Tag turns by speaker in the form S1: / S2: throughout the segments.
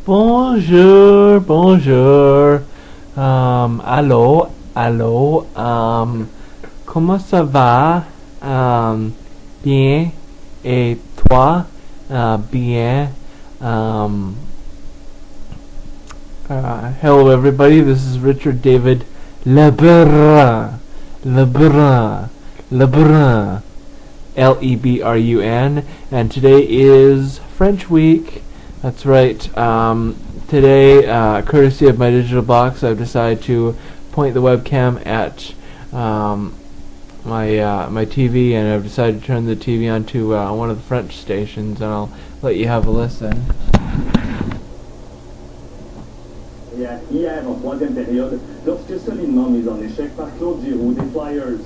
S1: Bonjour, bonjour. Allô, allô. Comment ça va? Bien. Et toi? Bien. Um, Hello, everybody. This is Richard David Lebrun. Lebrun. Lebrun. Lebrun. And today is French Week. That's right. Today, courtesy of my digital box, I've decided to point the webcam at my TV, and I've decided to turn the TV onto one of the French stations, and I'll let you have a listen.
S2: Hier, en troisième période, lorsque solidement mis en échec par Claude Giroux des Flyers.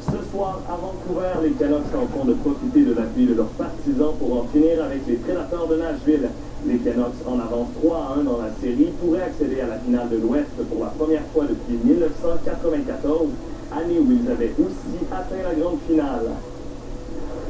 S2: Ce soir, à Vancouver, les Canucks tenteront de profiter de l'appui de leurs partisans pour en finir avec les Prédateurs de Nashville. Les Canucks, en avance 3-1 dans la série, pourraient accéder à la finale de l'Ouest pour la première fois depuis 1994, année où ils avaient aussi atteint la grande finale.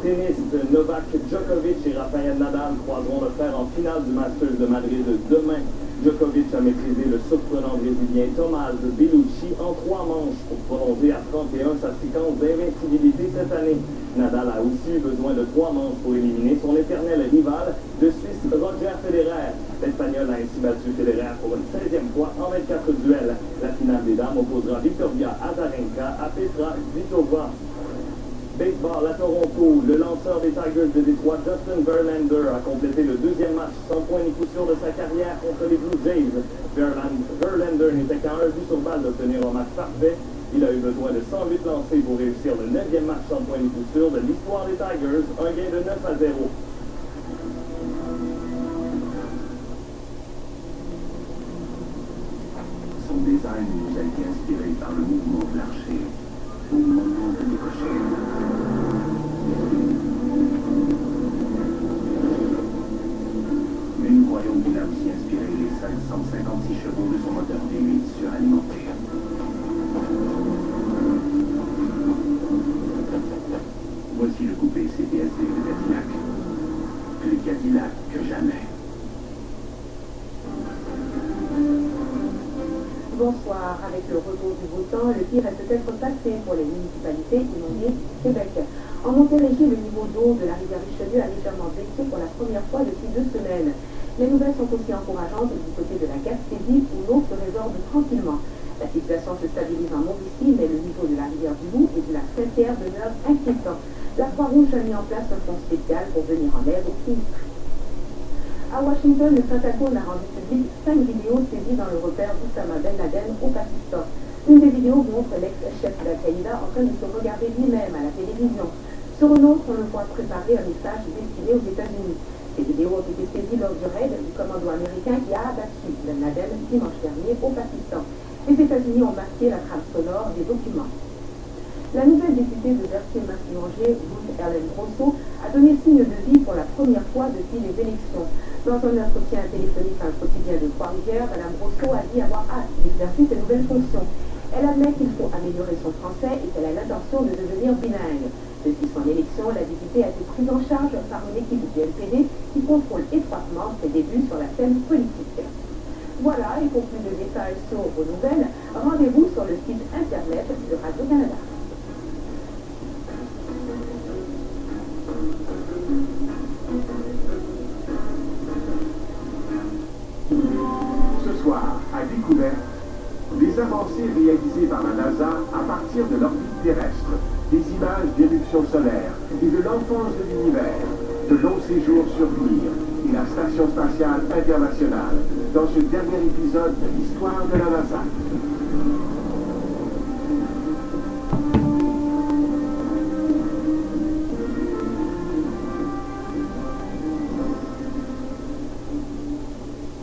S2: Tennis, Novak Djokovic et Rafael Nadal croiseront le fer en finale du Masters de Madrid demain. Djokovic a maîtrisé le surprenant brésilien Tomás Bellucci en 3 manches pour prolonger à 31 sa séquence d'invincibilité cette année. Nadal a aussi eu besoin de 3 manches pour éliminer son éternel rival, le Suisse Roger Federer. L'Espagnol a ainsi battu Federer pour une 16e fois en 24 duels. La finale des dames opposera Victoria Azarenka à Petra Kvitova. Baseball à Toronto, le lanceur des Tigers de Détroit, Justin Verlander, a complété le 2e match sans point ni coup sûr de sa carrière contre les Blue Jays. Verlander n'était qu'à un but sur balle d'obtenir un match parfait. Il a eu besoin de 108 lancés pour réussir le 9e match sans point ni coup sûr de l'histoire des Tigers, un gain de 9-0.
S3: Son design nous a été inspiré par le mouvement de l'archer au moment de décocher. Mais nous croyons qu'il a aussi inspiré les 556 chevaux de son moteur V8 suralimenté. Voici le coupé CTSV de Cadillac. Plus Cadillac que jamais.
S4: Bonsoir. Avec le retour du beau temps, le pire est peut-être passé pour les municipalités inondées du Québec. En Montérégie, le niveau d'eau de la rivière Richelieu a légèrement baissé pour la première fois depuis 2 semaines. Les nouvelles sont aussi encourageantes du côté de la Gaspésie, où l'eau se résorbe tranquillement. La situation se stabilise en Mauricie, mais le niveau de la rivière du Loup et de la Saint-Pierre demeure inquiétant. La Croix-Rouge a mis en place un fonds spécial pour venir en aide aux sinistrés. À Washington, le Pentagone a rendu public 5 vidéos saisies dans le repère d'Oussama Ben Laden au Pakistan. Une des vidéos montre l'ex-chef d'Al-Qaïda en train de se regarder lui-même à la télévision. Sur une autre, on le voit préparer un message destiné aux États-Unis. Ces vidéos ont été saisies lors du raid du commando américain qui a abattu Ben Laden dimanche dernier au Pakistan. Les États-Unis ont marqué la trame sonore des documents. La nouvelle députée de Berthier-Massignanger, Ruth Ellen Grosso, a donné signe de vie pour la première fois depuis les élections. Dans un entretien téléphonique à un quotidien de Trois-Rivières, Mme Grosso a dit avoir hâte d'exercer ses nouvelles fonctions. Elle admet qu'il faut améliorer son français et qu'elle a l'intention de devenir bilingue. Depuis son élection, la députée a été prise en charge par une équipe du NPD qui contrôle étroitement ses débuts sur la scène politique. Voilà, et pour plus de détails sur vos nouvelles, rendez-vous sur le site internet de Radio-Canada.
S3: Ce soir, à Découverte, des avancées réalisées par la NASA à partir de l'orbite terrestre, des images d'éruptions solaires et de l'enfance de l'univers, de longs séjours sur Mir et la Station spatiale internationale, dans ce dernier épisode de l'histoire de la NASA.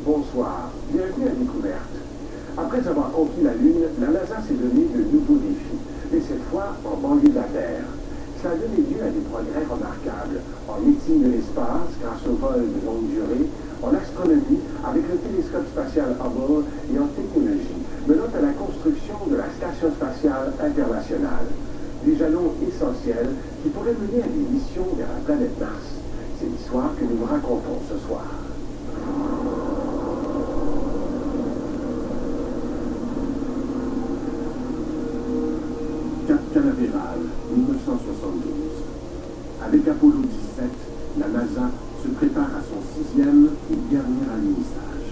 S3: Bonsoir, bienvenue à Découverte. Après avoir conquis la Lune, la NASA s'est donné de nouveaux défis, et cette fois en banlieue de la Terre. Ça a donné lieu à des progrès remarquables en médecine de l'espace grâce au vol de longue durée, en astronomie avec le télescope spatial Hubble et en technologie, menant à la construction de la Station spatiale internationale. Des jalons essentiels qui pourraient mener à des missions vers la planète Mars. C'est l'histoire que nous vous racontons ce soir. Canaveral, 1972. Avec Apollo 17, la NASA se prépare à son 6e et dernier alunissage.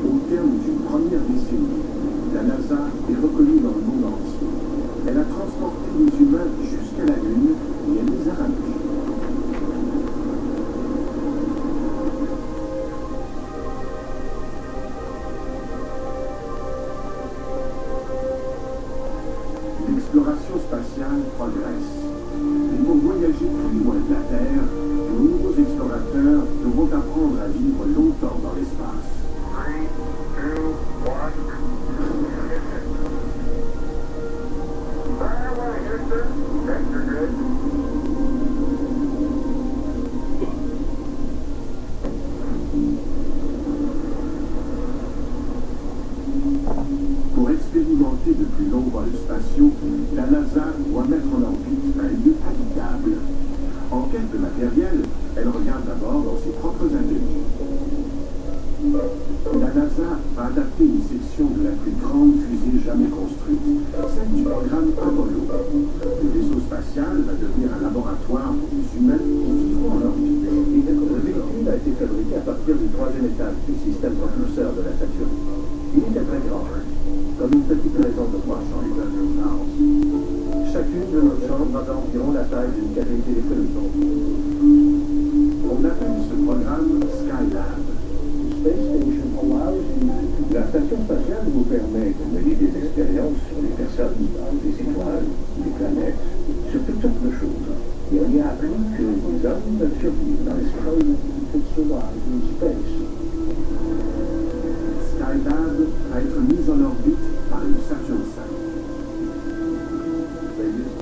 S3: Au terme d'une première décennie, la NASA est reconnue dans le monde entier. Elle a transporté les humains jusqu'à la Lune et elle les a ramenés. L'exploration spatiale progresse. Et pour voyager plus loin de la Terre, de nouveaux explorateurs devront apprendre à vivre longtemps dans l'espace.
S5: 3, 2, 1. Fire away, Houston. Vector good.
S3: Pour expérimenter de plus longs vols spatiaux, la NASA doit mettre en orbite un lieu habitable. En quête de matériel, elle regarde d'abord dans ses propres ateliers. La NASA va adapter une section de la plus grande fusée jamais construite, celle du programme Apollo. Le vaisseau spatial va devenir un laboratoire pour les humains qui vivront en orbite.
S6: Le véhicule a été fabriqué à partir du 3e étage du système propulseur de la Saturne. Il était très grand, comme une petite maison de 3 chambres. Chacune de nos chambres a environ la taille d'une cabine téléphonique.
S3: On appelle ce programme Skylab.
S6: La station spatiale vous permet de mener des expériences sur les personnes, les étoiles, les planètes, sur toutes sortes de choses. Et on y a appris que les hommes peuvent survivre dans l'espace.
S3: Skylab va être mise en orbite par une Saturn V.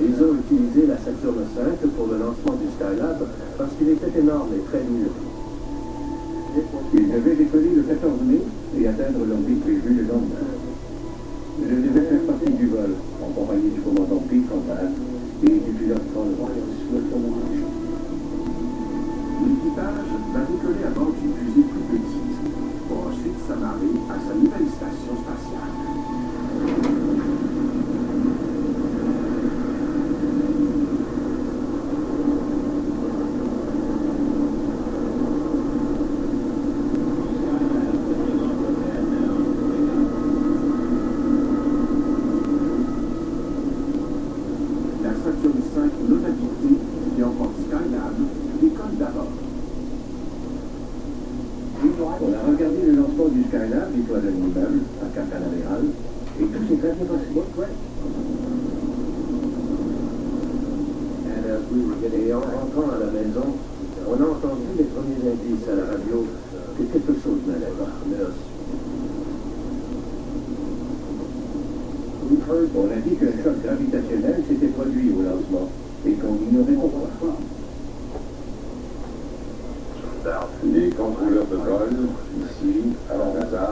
S6: Ils ont utilisé la Saturn V pour le lancement du Skylab parce qu'il était énorme et très lourd. Ils devaient décoller le 14 mai et atteindre l'orbite prévue le lendemain. Je devais faire partie du vol, en compagnie du commandant Pete Conrad et du pilote Paul Royce.
S3: L'équipage va décoller à bord d'une fusée plus petite, pour ensuite s'amarrer à sa nouvelle station spatiale. La Saturn V non habitée, qui emporte Skylab, décolle d'abord.
S6: On a regardé le lancement du Skylab du toit d'un immeuble à Cap Canaveral et tout s'est très bien passé. Et en rentrant à la maison, on a entendu les premiers indices à la radio que quelque chose n'allait pas. On a dit qu'un choc gravitationnel s'était produit au lancement et qu'on ignorait pourquoi.
S7: Les contrôleurs de vol, ici, à la NASA,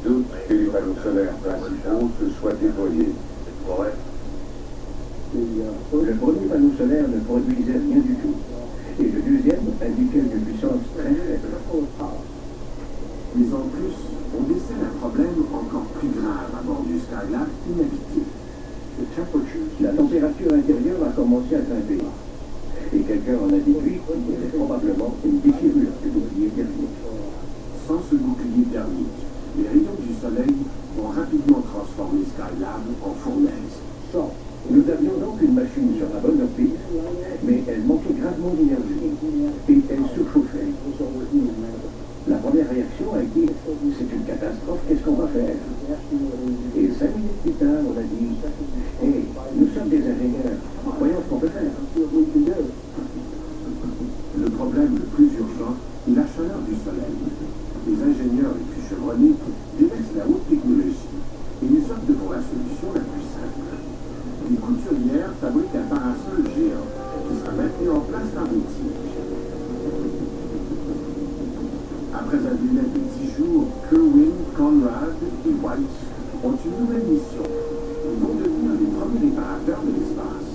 S7: doutent que les panneaux solaires principaux se soient déployés.
S6: Le premier panneau solaire ne produisait rien du tout. Et le deuxième indiquait une puissance très faible.
S3: Mais en plus, on décèle un problème encore plus grave à bord du Skylab inhabité.
S6: La température intérieure a commencé à grimper. Et quelqu'un en a déduit qu'il y avait probablement une déchirure du bouclier thermique.
S3: Sans ce bouclier thermique, les rayons du soleil vont rapidement transformer Skylab en fournaise.
S6: Nous avions donc une machine sur la bonne orbite, mais elle manquait gravement d'énergie et elle surchauffait. La première réaction a été « c'est une catastrophe, qu'est-ce qu'on va faire ?» Et 5 minutes plus tard, on a dit « Hey, nous sommes des ingénieurs, voyons ce qu'on peut faire. »
S3: Le problème le plus urgent est la chaleur du soleil. Les ingénieurs les plus chevronnés délaissent la haute technologie et ils optent pour la solution la plus simple. Les couturières fabriquent un parasol géant qui sera maintenu en place par des tiges. Après un délai de 10 jours, Kerwin, Conrad et White ont une nouvelle mission. Ils vont devenir les premiers réparateurs de l'espace.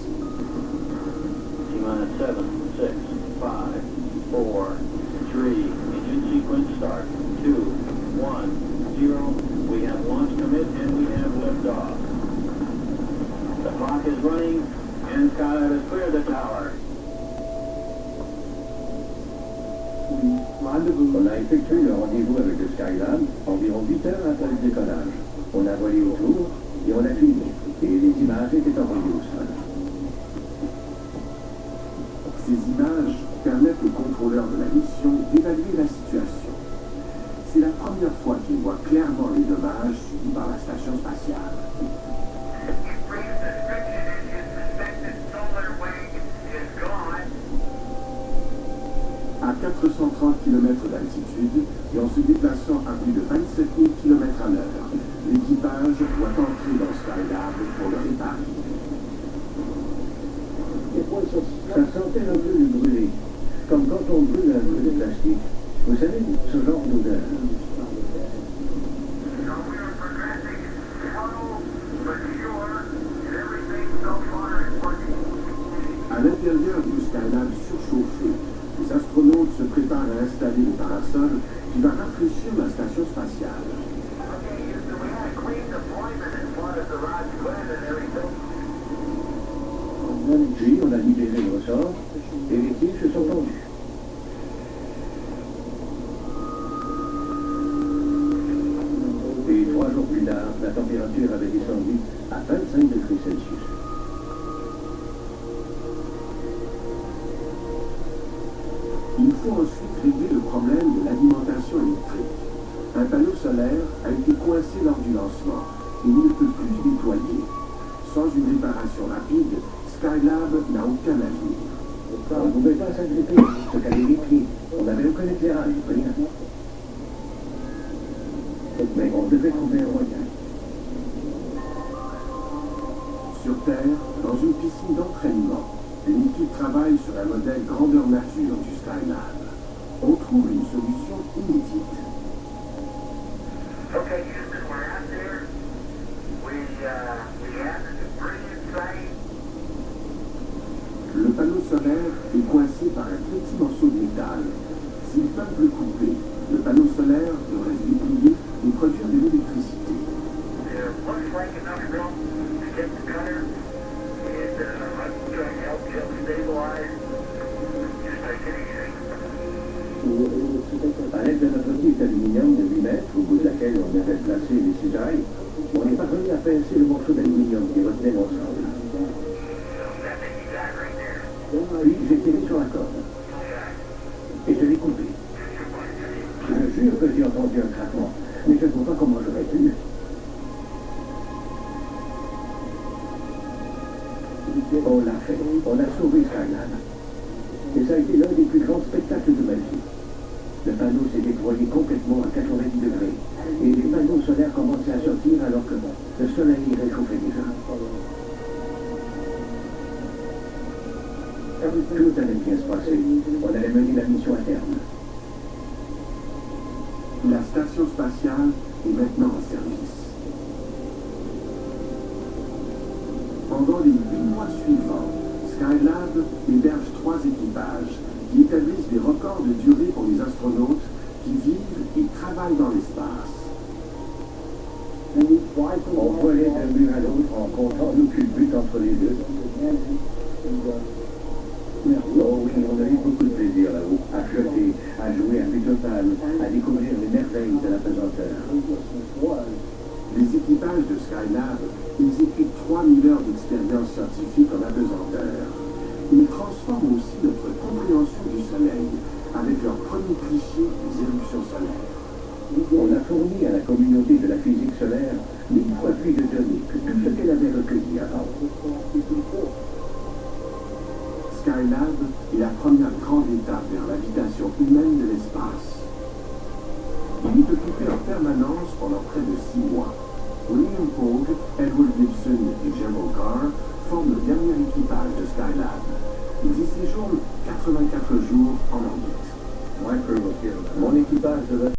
S8: T-minus 7, 6, 5, 4, 3,
S3: liftoff. The clock is running, and Skylab has cleared the tower.
S6: On a effectué le rendez-vous avec le Skylab environ 8 heures après le décollage. On a volé autour et on a filmé. Et les images étaient envoyées au sol.
S3: Ces images permettent aux contrôleurs de la mission d'évaluer la situation. C'est la première fois qu'ils voient clairement les dommages subis par la station spatiale. À 430 km d'altitude et en se déplaçant à plus de 27 000 km à l'heure, l'équipage doit entrer dans Skylab pour le réparer.
S6: Ça sentait un peu le brûlé, comme quand on brûle un peu de plastique. Vous savez, ce genre d'odeur.
S3: À l'intérieur du Skylab surchauffé, les astronautes se préparent à installer le parasol qui va rafraîchir la station spatiale.
S6: Puis on a libéré le ressort et les tiges se sont tendus. Et 3 jours plus tard, la température avait descendu à 25 degrés Celsius.
S3: Il faut ensuite régler le problème de l'alimentation électrique. Un panneau solaire a été coincé lors du lancement et il ne peut plus se déployer. Sans une réparation rapide, Skylab n'a aucun avenir.
S6: On ne pouvait pas s'agripper, se caler les pieds. On n'avait aucun éclairage, rien. Mais on devait trouver un moyen.
S3: Sur Terre, dans une piscine d'entraînement, une équipe travaille sur un modèle grandeur nature du Skylab. On trouve une solution inédite.
S5: Okay, Houston, we're out there. We have the brilliant sight.
S3: Le panneau solaire est coincé par un petit morceau de métal. S'ils peuvent le couper, le panneau solaire devrait se déplier et produire de l'électricité.
S5: There looks like enough room to get the cutter, and I'm trying to help Jim stabilize. Just take it easy.
S6: À l'aide de notre petite aluminium de 8 mètres, au bout de laquelle on avait placé les cisailles, on est parvenu à pincer le morceau d'aluminium qui retenait l'ensemble. Puis j'ai tiré sur la corde. Et je l'ai coupé. Je jure que j'ai entendu un craquement, mais je ne vois pas comment j'aurais pu. On l'a fait. On a sauvé Skylab. Et ça a été l'un des plus grands spectacles de ma vie. Le panneau s'est déployé complètement à 90 degrés. Et les panneaux solaires commençaient à sortir alors que le soleil réchauffait déjà. Tout allait bien se passer. On allait mener la mission à terme.
S3: La station spatiale est maintenant en service. Pendant les 8 mois suivants, Skylab héberge 3 équipages qui établissent des records de durée pour les astronautes qui vivent et travaillent dans l'espace.
S6: On volait d'un but à l'autre en comptant nos culbutes entre les deux. Oh oui, on a eu beaucoup de plaisir là-haut, à flotter, à jouer à Putopal, à découvrir les merveilles de la pesanteur.
S3: Les équipages de Skylab exécutent 3000 heures d'expérience scientifique en apesanteur. Ils transforment aussi notre compréhension du Soleil avec leur premier cliché des éruptions solaires.
S6: On a fourni à la communauté de la physique solaire 1000 fois plus de données que tout ce qu'elle avait recueilli avant.
S3: Skylab est la première grande étape vers l'habitation humaine de l'espace. Il est occupé en permanence pendant près de 6 mois. William Pogue, Edward Gibson et Gerald Carr forment le dernier équipage de Skylab. Ils y séjournent 84 jours en orbite.
S6: Mon équipage devait